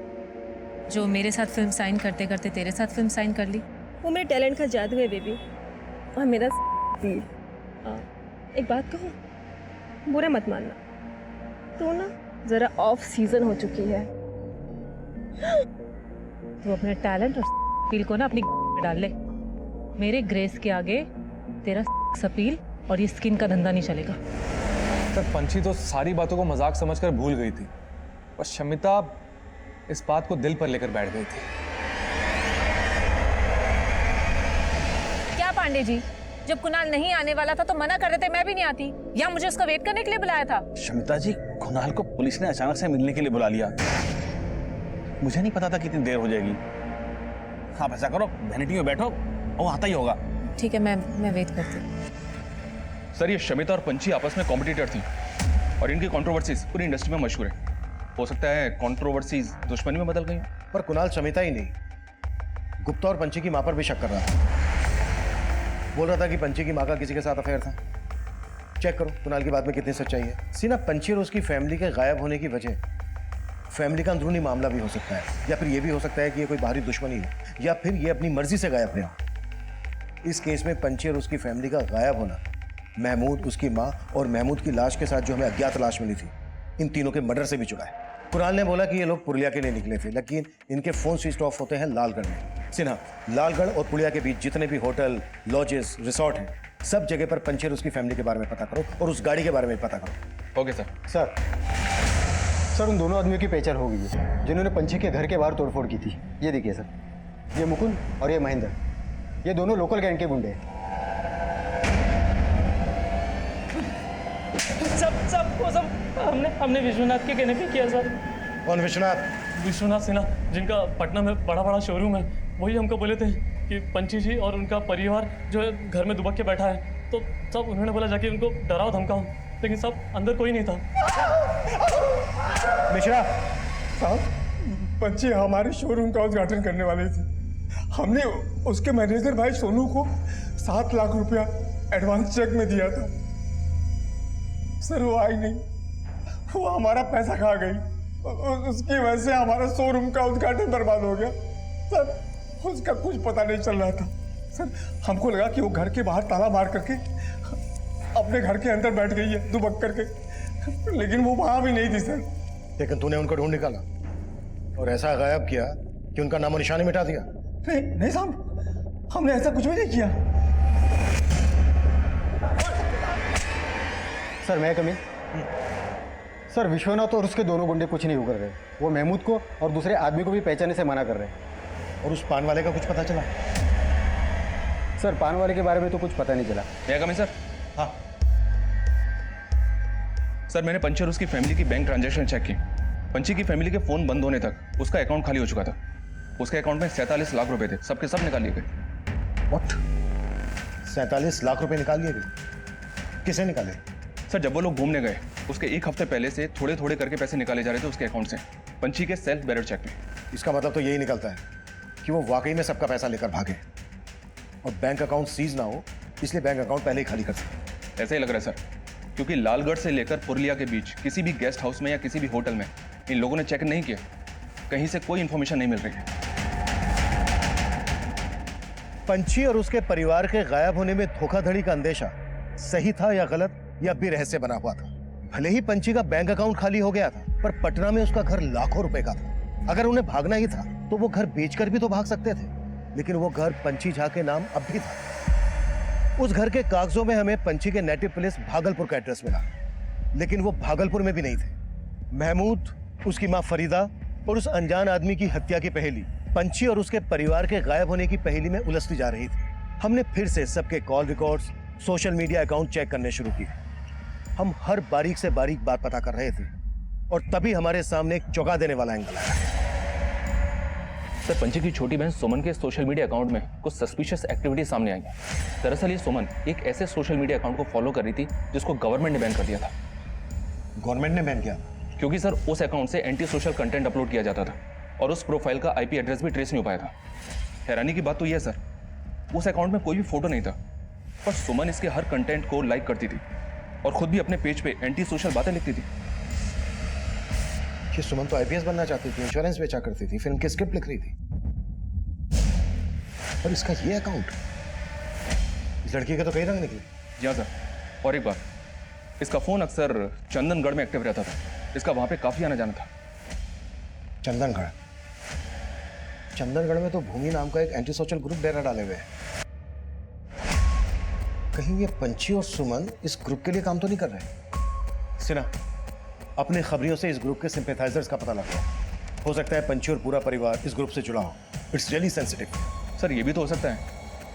जो मेरे साथ फिल्म साइन करते करते तेरे साथ फिल्म साइन कर ली? वो मेरे टैलेंट का जादू है बेबी, और मेरा दिल। एक बात कहूँ, बुरा मत मानना, तू ना जरा ऑफ सीजन हो चुकी है। तू अपने टैलेंट और अपील को ना अपनी में डाल ले। मेरे ग्रेस के आगे तेरा अपील और ये स्किन का धंधा नहीं चलेगा। सर पंची तो सारी बातों को मजाक समझकर भूल गई थी, पर शमिता इस बात को दिल पर लेकर बैठ गई थी। क्या पांडे जी, जब कुणाल नहीं आने वाला था तो मना कर रहे थे, मैं भी नहीं आती, या मुझे उसका वेट करने के लिए बुलाया था? शमिता जी, कुणाल को पुलिस ने अचानक से मिलने के लिए बुला लिया। मुझे नहीं पता था कितनी देर हो जाएगी। आप ऐसा करो, वैनिटी में बैठो, वो आता ही होगा। ठीक है, मैं वेट करती हूँ। सर ये शमिता और पंची आपस में कॉम्पिटिटर थी और इनकी कंट्रोवर्सीज पूरी इंडस्ट्री में मशहूर है। हो सकता है कंट्रोवर्सीज दुश्मनी में बदल गई। पर कुणाल शमिता ही नहीं, गुप्ता और पंची की माँ पर भी शक कर रहा था। बोल रहा था कि पंची की माँ का किसी के साथ अफेयर था। चेक करो कुणाल की बात में कितनी सच्चाई है। सीना पंची और उसकी फैमिली के गायब होने की वजह फैमिली का अंदरूनी मामला भी हो सकता है, या फिर यह भी हो सकता है कि ये कोई बाहरी दुश्मनी हो, या फिर ये अपनी मर्जी से गायब रहा हो। इस केस में पंची और उसकी फैमिली का गायब होना महमूद, उसकी माँ और महमूद की लाश के साथ जो हमें अज्ञात लाश मिली थी, इन तीनों के मर्डर से भी जुड़ा है। कुणाल ने बोला कि ये लोग पुलिया के लिए निकले थे, लेकिन इनके फोन स्विच ऑफ होते हैं लालगढ़ में। सिन्हा, लालगढ़ और पुलिया के बीच जितने भी होटल, लॉजेस, रिसोर्ट हैं, सब जगह पर पंची और उसकी फैमिली के बारे में पता करो और उस गाड़ी के बारे में पता करो। Okay sir. सर उन दोनों आदमियों की पहचान हो गई है जिन्होंने पंची के घर के बाहर तोड़फोड़ की थी। ये देखिए सर, ये मुकुंद और ये महेंद्र, ये दोनों लोकल गैंग के गुंडे हैं। सब हमने विश्वनाथ के कहने पे किया सर। कौन विश्वनाथ? विश्वनाथ सिन्हा, जिनका पटना में बड़ा शोरूम है, वही हमको बोले थे कि पंची जी और उनका परिवार जो है घर में दुबक के बैठा है। तो सब उन्होंने बोला जाके उनको डराओ धमकाओ, लेकिन सब अंदर कोई नहीं था। मिश्रा साहब, पंची हमारे शोरूम का उद्घाटन करने वाली थी। हमने उसके मैनेजर भाई सोनू को 7 लाख रुपया एडवांस चेक में दिया था। सर वो आई नहीं, वो हमारा पैसा खा गई। उसकी वजह से हमारा शोरूम का उद्घाटन बर्बाद हो गया। सर उसका कुछ पता नहीं चल रहा था। सर हमको लगा कि वो घर के बाहर ताला मार करके अपने घर के अंदर बैठ गई है दुबक करके, लेकिन वो वहां भी नहीं थी सर। लेकिन तूने उनको ढूंढ निकाला और ऐसा गायब किया कि उनका नामो निशानी मिटा दिया। नहीं साहब, हमने ऐसा कुछ भी नहीं किया। सर मैं कमी सर, विश्वनाथ और उसके दोनों गुंडे कुछ नहीं उकर रहे। वो महमूद को और दूसरे आदमी को भी पहचानने से मना कर रहे हैं। और उस पान वाले का कुछ पता चला? सर पान वाले के बारे में तो कुछ पता नहीं चला। मैं कमी सर? हाँ सर, मैंने पंची और उसकी फैमिली की बैंक ट्रांजैक्शन चेक की। पंची की फैमिली के फोन बंद होने तक उसका अकाउंट खाली हो चुका था। उसके अकाउंट में 47 लाख रुपए थे, सबके सब निकाल लिए गए। व्हाट? 47 लाख रुपए निकाल लिए गए? किसे निकाले? सर जब वो लोग घूमने गए उसके एक हफ्ते पहले से थोड़े थोड़े करके पैसे निकाले जा रहे थे उसके अकाउंट से, पंची के सेल्फ बेरर चेक में। इसका मतलब तो यही निकलता है कि वो वाकई में सबका पैसा लेकर भागे और बैंक अकाउंट सीज ना हो, इसलिए बैंक अकाउंट पहले ही खाली कर सके। ऐसा ही लग रहा है सर, क्योंकि लालगढ़ से लेकर पुरलिया के बीच किसी भी गेस्ट हाउस में या किसी भी होटल में इन लोगों ने चेक नहीं किया। कहीं से कोई इंफॉर्मेशन नहीं मिल रही है। पंची और उसके परिवार के गायब होने में धोखाधड़ी का अंदेशा सही था या गलत, या भी रहस्य बना हुआ था? भले ही पंची का बैंक अकाउंट खाली हो गया था, पर पटना में उसका घर लाखों रुपए का था। अगर उन्हें भागना ही था तो वो घर बेचकर भी तो भाग सकते थे, लेकिन वो घर पंची झा के नाम अब भी था। उस घर के कागजों में हमें पंची के नेटिव प्लेस भागलपुर का एड्रेस मिला, लेकिन वो भागलपुर में भी नहीं थे। महमूद, उसकी मां फरीदा और उस अनजान आदमी की हत्या की पहेली पंची और उसके परिवार के गायब होने की पहेली में उलझती जा रही थी। हमने फिर से सबके call records, social media account check करने शुरू किए। हम हर बारीक से बारीक बात पता कर रहे थे और तभी हमारे सामने एक चौंका देने वाला एंगल आया। सर पंची की छोटी बहन सुमन के सोशल मीडिया अकाउंट में कुछ सस्पिशियस एक्टिविटी सामने आई है। दरअसल ये सुमन एक ऐसे सोशल मीडिया अकाउंट को फॉलो कर रही थी जिसको गवर्नमेंट ने बैन कर दिया था। गवर्नमेंट ने बैन किया? क्योंकि सर उस अकाउंट से एंटी सोशल कंटेंट अपलोड किया जाता था और उस प्रोफाइल का आईपी एड्रेस भी ट्रेस नहीं हो पाया था। हैरानी की बात तो यह है सर, उस अकाउंट में कोई भी फोटो नहीं था, पर सुमन इसके हर कंटेंट को लाइक करती थी और खुद भी अपने पेज पे एंटी सोशल बातें लिखती थी। कि सुमन तो आईपीएस बनना चाहती थी, इंश्योरेंस बेचा करती थी, फिल्म की स्क्रिप्ट लिख रही थी, और इसका ये अकाउंट? इस लड़की के तो कई रंग निकले। जी हाँ सर, और एक बात, इसका फोन अक्सर चंदनगढ़ में एक्टिव रहता था। इसका वहां पे काफी आना जाना था। चंदनगढ़? चंदनगढ़ में तो भूमि नाम का एक एंटी सोशल ग्रुप डेरा डाले हुए है। कहीं ये पंची और सुमन इस ग्रुप के लिए काम तो नहीं कर रहे? सिन्हा, अपने खबरियों से इस ग्रुप के सिंपैथाइजर्स का पता लगा। हो सकता है पंची और पूरा परिवार इस ग्रुप से जुड़ा हो। It's really sensitive. सर ये भी तो हो सकता है,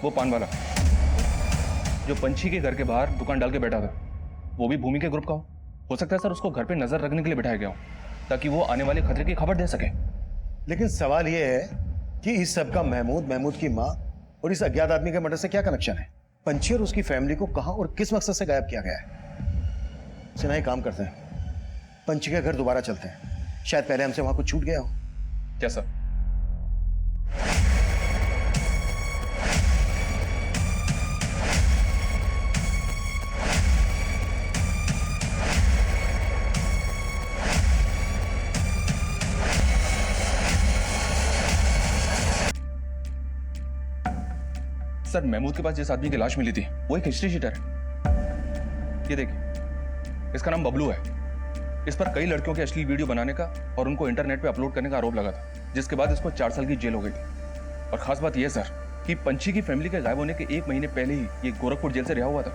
वो पान वाला जो पंची के घर के बाहर दुकान डाल के बैठा था, वो भी भूमि के ग्रुप का हो सकता है सर, उसको घर पे नजर रखने के लिए बिठाया गया हो ताकि वो आने वाले खतरे की खबर दे सके। लेकिन सवाल ये है कि इस सब का महमूद की माँ और इस अज्ञात आदमी के मर्डर से क्या कनेक्शन है? पंची और उसकी फैमिली को कहां और किस मकसद से गायब किया गया है? सिन्हा, एक काम करते हैं, पंची के घर दोबारा चलते हैं, शायद पहले हमसे वहां कुछ छूट गया हो। क्या सर? सर महमूद के पास जिस आदमी की लाश मिली थी वो एक हिस्ट्री शीटर है। ये देखिए, इसका नाम बबलू है। इस पर कई लड़कियों के अश्लील वीडियो बनाने का और उनको इंटरनेट पे अपलोड करने का आरोप लगा था, जिसके बाद इसको 4 साल की जेल हो गई थी। और खास बात यह सर कि पंची की फैमिली के गायब होने के 1 महीने पहले ही ये गोरखपुर जेल से रिहा हुआ था।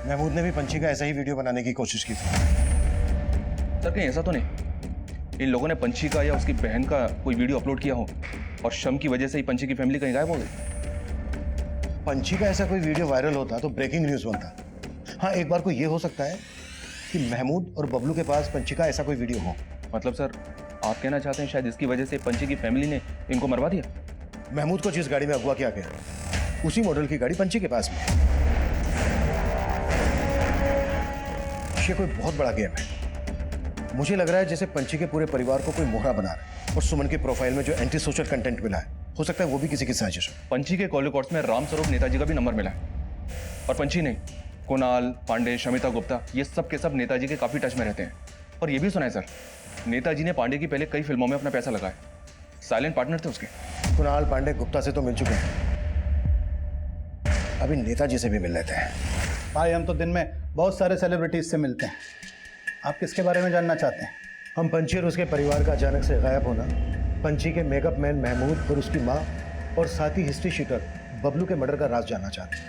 महमूद ने भी पंची का ऐसा ही वीडियो बनाने की कोशिश की थी। सर कहीं ऐसा तो नहीं इन लोगों ने पंची का या उसकी बहन का कोई वीडियो अपलोड किया हो और शम की वजह से ही पंची की फैमिली कहीं गायब हो गई? पंची का ऐसा कोई वीडियो वायरल होता तो ब्रेकिंग न्यूज बनता। हाँ, एक बार को ये हो सकता है कि महमूद और बबलू के पास पंची का ऐसा कोई वीडियो हो। मतलब सर आप कहना चाहते हैं शायद इसकी वजह से पंची की फैमिली ने इनको मरवा दिया? महमूद को जिस गाड़ी में अगवा किया गया उसी मॉडल की गाड़ी पंची के पास में। ये कोई बहुत बड़ा गेम है। मुझे लग रहा है जैसे पंची के पूरे परिवार को कोई मोहरा बना रहा है और सुमन की प्रोफाइल में जो एंटी सोशल कंटेंट मिला है, हो सकता है वो भी किसी की साजिश हो। पंची के कॉल रिकॉर्ड्स में राम स्वरूप नेताजी का भी नंबर मिला है, और पंची नहीं, कुणाल पांडे, शमिता गुप्ता, ये सब के सब नेताजी के काफी टच में रहते हैं। और ये भी सुना है सर, नेताजी ने पांडे की पहले कई फिल्मों में अपना पैसा लगाया, साइलेंट पार्टनर थे उसके। कुणाल पांडे गुप्ता से तो मिल चुके हैं, अभी नेताजी से भी मिल लेते हैं। भाई हम तो दिन में बहुत सारे सेलिब्रिटीज से मिलते हैं, आप किसके बारे में जानना चाहते हैं? हम पंची और उसके परिवार का अचानक से गायब होना, पंची के मेकअप मैन महमूद और उसकी माँ और साथ ही हिस्ट्री शीटर बबलू के मर्डर का राज जानना चाहते हैं।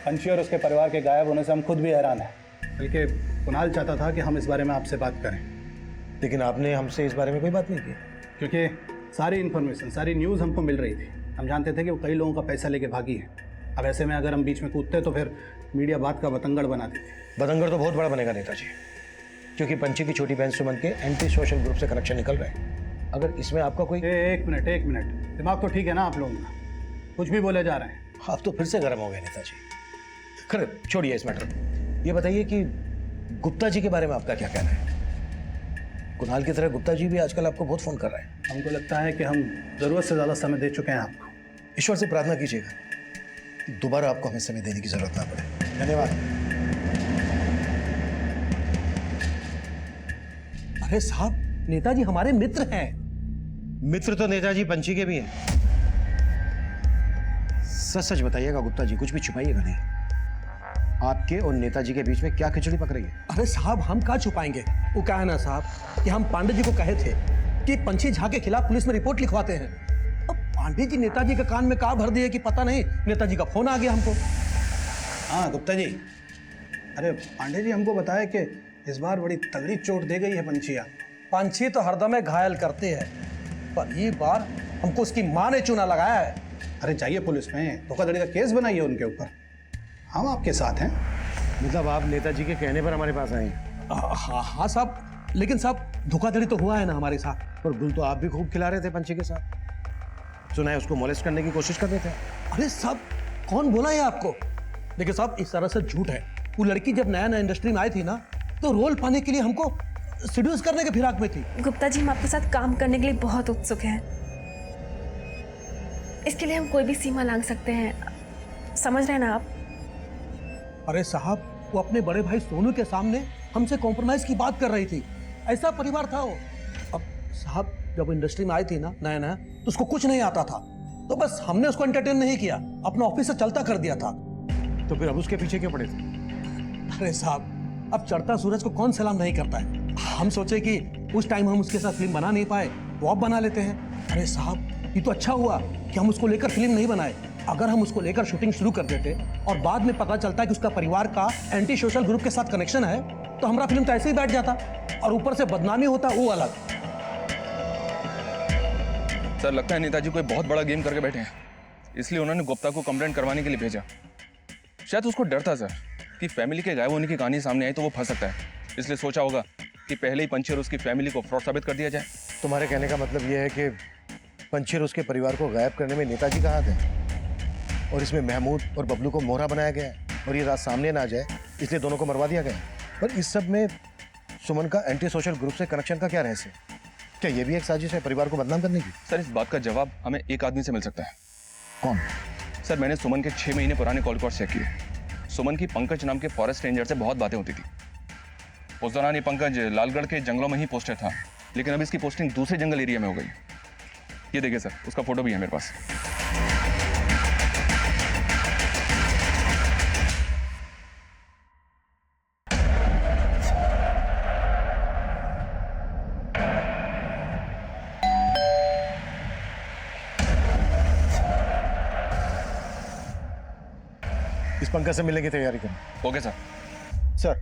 पंची और उसके परिवार के गायब होने से हम खुद भी हैरान हैं, बल्कि कुणाल चाहता था कि हम इस बारे में आपसे बात करें, लेकिन आपने हमसे इस बारे में कोई बात नहीं की। क्योंकि सारी इन्फॉर्मेशन, सारी न्यूज़ हमको मिल रही थी। हम जानते थे कि वो कई लोगों का पैसा लेके भागी है। अब ऐसे में अगर हम बीच में कूदते तो फिर मीडिया बात का बतंगड़ बना देती। बतंगड़ तो बहुत बड़ा बनेगा नेताजी। क्योंकि पंची की छोटी बहन सुमन के एंटी सोशल ग्रुप से कनेक्शन निकल रहा है। अगर इसमें आपका कोई एक मिनट, दिमाग तो ठीक है ना आप लोगों का? कुछ भी बोले जा रहे हैं। आप तो फिर से गर्म हो गए नेताजी। खैर छोड़िए इस मैटर को। ये बताइए कि गुप्ता जी के बारे में आपका क्या कहना है? कुणाल की तरह गुप्ता जी भी आजकल आपको बहुत फोन कर रहे हैं। हमको लगता है कि हम जरूरत से ज्यादा समय दे चुके हैं आपको। ईश्वर से प्रार्थना कीजिएगा कि दोबारा आपको हमें समय देने की जरूरत ना पड़े। धन्यवाद। अरे साहब, नेताजी हमारे मित्र हैं। मित्र तो नेताजी पंची के भी हैं। सच सच बताइएगा गुप्ता जी, कुछ भी छुपाइएगा नहीं। आपके और नेताजी के बीच में क्या खिचड़ी पक रही है? अरे साहब, हम क्या छुपाएंगे? वो क्या है ना साहब कि हम पांडे जी को कहे थे कि पंछी झा के खिलाफ पुलिस में रिपोर्ट लिखवाते हैं। अब पांडे जी नेताजी के कान में कहा भर दिए कि पता नहीं, नेताजी का फोन आ गया हमको। हाँ गुप्ता जी, अरे पांडे जी हमको बताया कि इस बार बड़ी तगड़ी चोट दे गई है पंछिया। पंछी तो हरदम घायल करते हैं, पर ये बार हमको उसकी माँ ने चूना लगाया है। अरे जाइए पुलिस में, धोखाधड़ी का केस बनाइए उनके ऊपर। हम आपके साथ हैं। मतलब आप नेताजी के कहने पर हमारे पास आए? हाँ साहब, लेकिन साहब धोखाधड़ी तो हुआ है ना हमारे साथ। पर गुल तो आप भी खूब खिला रहे थे पंछी के साथ। सुना है उसको मोलेस्ट करने की कोशिश कर रहे थे। अरे साहब, कौन बोला है आपको? देखिए साहब, इस तरह से झूठ है। वो लड़की जब नया नया इंडस्ट्री में आई थी ना, तो रोल पाने के लिए हमको सीड्यूस करने के फिराक में थी। गुप्ता जी, हम आपके साथ काम करने के लिए बहुत उत्सुक हैं। इसके लिए हम कोई भी सीमा लांघ सकते हैं, समझ रहे हैं ना आप? अरे साहब, वो अपने बड़े भाई सोनू के सामने हमसे कॉम्प्रोमाइज की बात कर रही थी। ऐसा परिवार था वो। अब साहब, जब इंडस्ट्री में आई थी ना नया नया, तो उसको कुछ नहीं आता था, तो बस हमने उसको एंटरटेन नहीं किया, अपना ऑफिस से चलता कर दिया था। तो फिर अब उसके पीछे क्यों पड़े थे? अरे साहब, अब चढ़ता सूरज को कौन सलाम नहीं करता है। हम सोचे कि उस टाइम हम उसके साथ फिल्म बना नहीं पाए, तो अब बना लेते हैं। अरे साहब, ये तो अच्छा हुआ कि हम उसको लेकर फिल्म नहीं बनाए। अगर हम उसको लेकर शूटिंग शुरू कर देते और बाद में पता चलता है कि उसका परिवार का एंटी सोशल ग्रुप के साथ कनेक्शन है, तो हमारा फिल्म तो ऐसे ही बैठ जाता, और ऊपर से बदनामी होता वो अलग। सर, लगता है नेताजी कोई बहुत बड़ा गेम करके बैठे हैं, इसलिए उन्होंने गुप्ता को कंप्लेंट करवाने के लिए भेजा। शायद उसको डर था सर कि फैमिली के गायब होने की कहानी सामने आई तो वो फंस सकता है, इसलिए सोचा होगा कि पहले ही पंछी और उसकी फैमिली को फ्रॉड साबित कर दिया जाए। तुम्हारे कहने का मतलब यह है कि पंछी और उसके परिवार को गायब करने में नेताजी का हाथ है, और इसमें महमूद और बबलू को मोहरा बनाया गया है, और ये रात सामने ना आ जाए इसलिए दोनों को मरवा दिया गया। पर इस सब में सुमन का एंटी सोशल ग्रुप से कनेक्शन का क्या रहस्य? क्या ये भी एक साजिश है परिवार को बदनाम करने की? सर, इस बात का जवाब हमें एक आदमी से मिल सकता है। कौन? सर, मैंने सुमन के 6 महीने पुराने कॉल रिकॉर्ड चेक किए। सुमन की पंकज नाम के फॉरेस्ट रेंजर से बहुत बातें होती थी। उस दौरान ये पंकज लालगढ़ के जंगलों में ही पोस्टेड था, लेकिन अब इसकी पोस्टिंग दूसरे जंगल एरिया में हो गई। ये देखिए सर, उसका फोटो भी है मेरे पास। इस पंकज से मिलने की तैयारी करें। Okay sir. सर,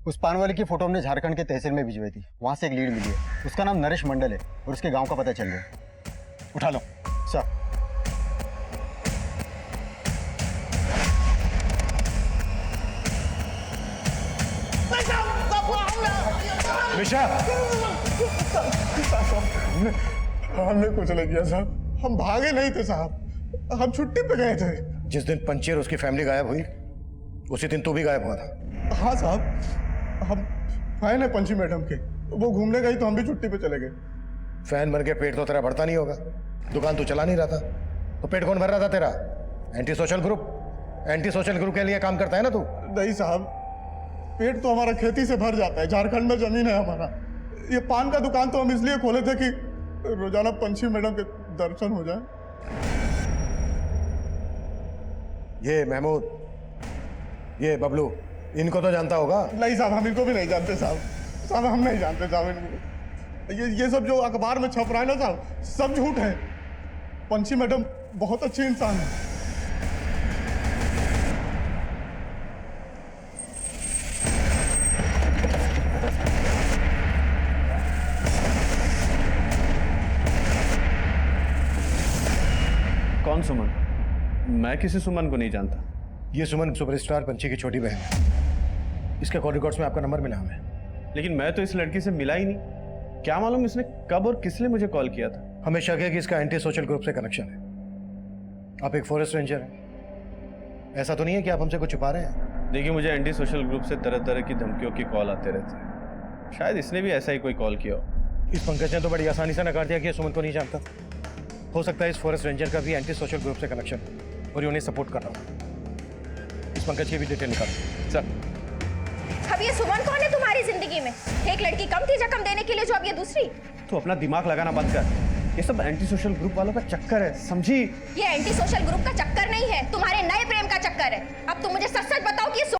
उस पान वाले की फोटो हमने झारखंड के तहसील में भिजवाई थी, वहां से एक लीड मिली है। उसका नाम नरेश मंडल है और उसके गांव का पता चल गया। उठा लो। सर। मिशा, हमने कुछ नहीं किया साहब, हम भागे नहीं थे साहब, हम छुट्टी पे गए थे। जिस दिन पंची और उसकी फैमिली गायब हुई, उसी दिन तू भी गायब हुआ था। हाँ साहब, हम फैन है पंची मैडम के, वो घूमने गई तो हम भी छुट्टी पे चले गए। फैन बन के पेट तो तेरा भरता नहीं होगा, दुकान तू चला नहीं रहा था, तो पेट कौन भर रहा था तेरा? Anti social group. Anti social group के लिए काम करता है ना तू? नहीं साहब, पेट तो हमारा खेती से भर जाता है, झारखंड में जमीन है हमारा। ये पान का दुकान तो हम इसलिए खोले थे कि रोजाना पंछी मैडम के दर्शन हो जाए। ये महमूद, ये बबलू, इनको तो जानता होगा? नहीं साहब, हम इनको भी नहीं जानते साहब, हम नहीं जानते साहब इनको। ये सब जो अखबार में छप रहा है ना साहब, सब झूठ है। पंछी मैडम बहुत अच्छी इंसान है। कौन सुमन? मैं किसी सुमन को नहीं जानता। ये सुमन सुपरस्टार पंछी की छोटी बहन है। इसके कॉल रिकॉर्ड्स में आपका नंबर मिला हमें। लेकिन मैं तो इस लड़की से मिला ही नहीं। क्या मालूम इसने कब और किस लिए मुझे कॉल किया था। हमें शक है कि इसका एंटी सोशल ग्रुप से कनेक्शन है। आप एक फॉरेस्ट रेंजर हैं, ऐसा तो नहीं है कि आप हमसे कुछ छुपा रहे हैं? देखिए, मुझे एंटी सोशल ग्रुप से तरह तरह की धमकियों की कॉल आते रहते हैं। शायद इसने भी ऐसा ही कोई कॉल किया हो। इस पंकज ने तो बड़ी आसानी से नकार दिया कि ये सुमन को नहीं जानता। हो सकता है इस फॉरेस्ट रेंजर का भी एंटी सोशल ग्रुप से कनेक्शन हो और ये उन्हें सपोर्ट कर रहा हो। इस पंकज की भी डिटेल निकालो सर। अब ये सुमन कौन है तुम्हारी जिंदगी में? एक लड़की कम थी जख्म देने के लिए, जो अब ये दूसरी। तो अपना दिमाग लगाना बंद कर। ये सब एंटी सोशल ग्रुप वालों का चक्कर है, समझी? ये एंटी सोशल ग्रुप का चक्कर नहीं है, तुम्हारे नए प्रेम का चक्कर है। अब तुम मुझे सच सच बताओ कि ये